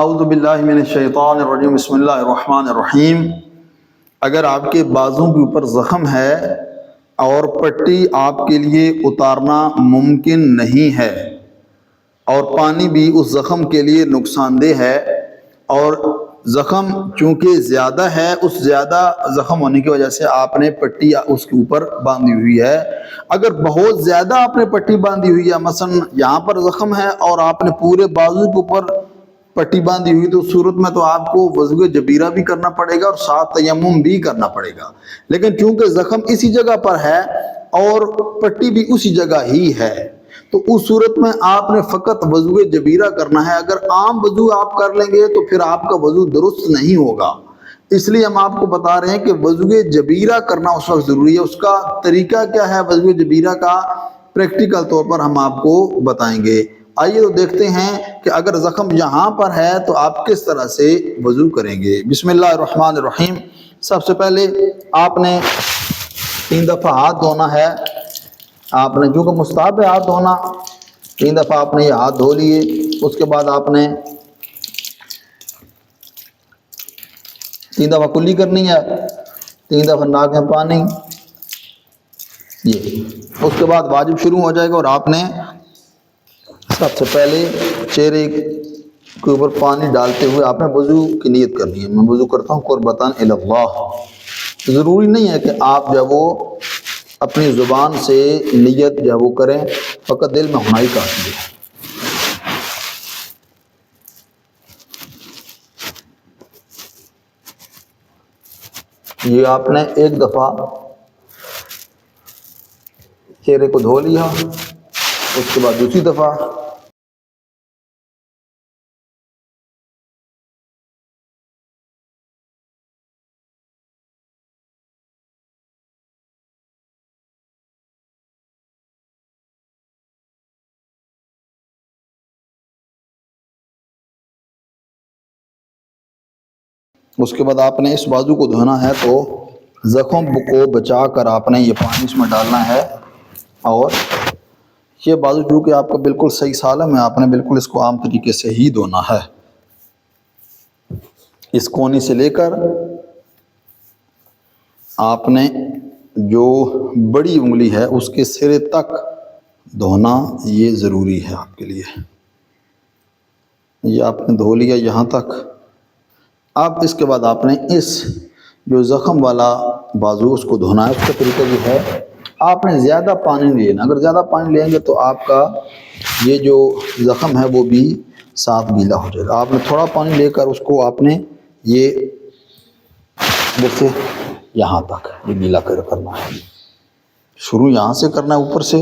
اعوذ باللہ من الشیطان الرجیم بسم اللہ الرحمن الرحیم۔ اگر آپ کے بازوں کے اوپر زخم ہے اور پٹی آپ کے لیے اتارنا ممکن نہیں ہے اور پانی بھی اس زخم کے لیے نقصان دہ ہے اور زخم چونکہ زیادہ ہے، اس زیادہ زخم ہونے کی وجہ سے آپ نے پٹی اس کے اوپر باندھی ہوئی ہے۔ اگر بہت زیادہ آپ نے پٹی باندھی ہوئی ہے، مثلا یہاں پر زخم ہے اور آپ نے پورے بازو کے اوپر پٹی باندھی ہوئی، تو اس صورت میں تو آپ کو وضو جبیرہ بھی کرنا پڑے گا اور ساتھ تیمم بھی کرنا پڑے گا۔ لیکن چونکہ زخم اسی جگہ پر ہے اور پٹی بھی اسی جگہ ہی ہے، تو اس صورت میں آپ نے فقط وضو جبیرہ کرنا ہے۔ اگر عام وضو آپ کر لیں گے تو پھر آپ کا وضو درست نہیں ہوگا۔ اس لیے ہم آپ کو بتا رہے ہیں کہ وضو جبیرہ کرنا اس وقت ضروری ہے۔ اس کا طریقہ کیا ہے وضو جبیرہ کا، پریکٹیکل طور پر ہم آپ کو بتائیں گے۔ آئیے تو دیکھتے ہیں کہ اگر زخم یہاں پر ہے تو آپ کس طرح سے وضو کریں گے۔ بسم اللہ الرحمن الرحیم۔ سب سے پہلے آپ نے 3 دفعہ ہاتھ دھونا ہے۔ آپ نے جو کہ مستحب ہے ہاتھ دھونا، 3 دفعہ آپ نے یہ ہاتھ دھو لیے۔ اس کے بعد آپ نے 3 دفعہ کلی کرنی ہے، 3 دفعہ ناک میں پانی، یہ اس کے بعد واجب شروع ہو جائے گا۔ اور آپ نے سب سے پہلے چہرے کے اوپر پانی ڈالتے ہوئے آپ نے وضو کی نیت کرنی ہے۔ میں وضو کرتا ہوں قربتاً الی اللہ۔ ضروری نہیں ہے کہ آپ جب وہ اپنی زبان سے نیت جب وہ کریں، فقط دل میں ہونا ہی کافی ہے۔ یہ آپ نے 1 دفعہ چہرے کو دھو لیا، اس کے بعد دوسری دفعہ اس کے بعد آپ نے اس بازو کو دھونا ہے، تو زخم کو بچا کر آپ نے یہ پانی اس میں ڈالنا ہے۔ اور یہ بازو جو کہ آپ کا بالکل صحیح سالم ہے، آپ نے بالکل اس کو عام طریقے سے ہی دھونا ہے۔ اس کونی سے لے کر آپ نے جو بڑی انگلی ہے اس کے سرے تک دھونا، یہ ضروری ہے آپ کے لیے۔ یہ آپ نے دھو لیا یہاں تک۔ اب اس کے بعد آپ نے اس جو زخم والا بازو اس کو دھونا ہے۔ اس کا طریقہ یہ ہے، آپ نے زیادہ پانی نہیں لینا۔ اگر زیادہ پانی لیں گے تو آپ کا یہ جو زخم ہے وہ بھی ساتھ گیلا ہو جائے گا۔ آپ نے تھوڑا پانی لے کر اس کو آپ نے یہ جیسے یہاں تک یہ گیلا کرنا ہے۔ شروع یہاں سے کرنا ہے اوپر سے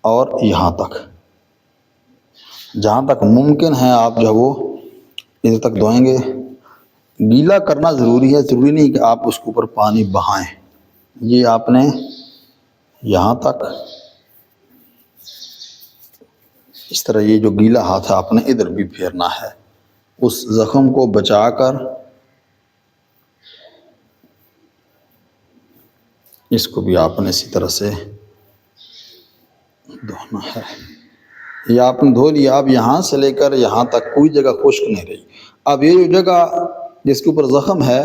اور یہاں تک، جہاں تک ممکن ہے آپ جو وہ ادھر تک دھوئیں گے۔ گیلا کرنا ضروری ہے، ضروری نہیں کہ آپ اس کے اوپر پانی بہائیں۔ یہ آپ نے یہاں تک اس طرح یہ جو گیلا ہاتھ ہے آپ نے ادھر بھی پھیرنا ہے، اس زخم کو بچا کر اس کو بھی آپ نے اسی طرح سے دھونا ہے۔ یہ آپ نے دھو لیا۔ اب یہاں سے لے کر یہاں تک کوئی جگہ خشک نہیں رہی۔ اب یہ جو جگہ جس کے اوپر زخم ہے،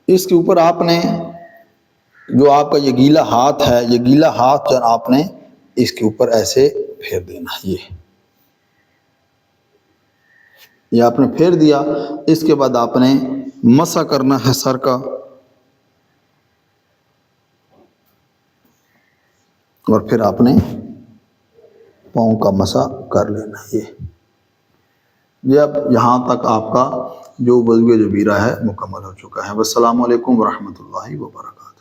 اس کے اوپر آپ نے جو آپ کا یہ گیلا ہاتھ ہے، یہ گیلا ہاتھ جو آپ نے اس کے اوپر ایسے پھیر دینا ہے۔ یہ آپ نے پھیر دیا۔ اس کے بعد آپ نے مسح کرنا ہے سر کا، اور پھر آپ نے پاؤں کا مسح کر لینا ہے۔ یہ اب یہاں تک آپ کا جو وضو جبیرہ ہے مکمل ہو چکا ہے۔ والسلام علیکم ورحمۃ اللہ وبرکاتہ۔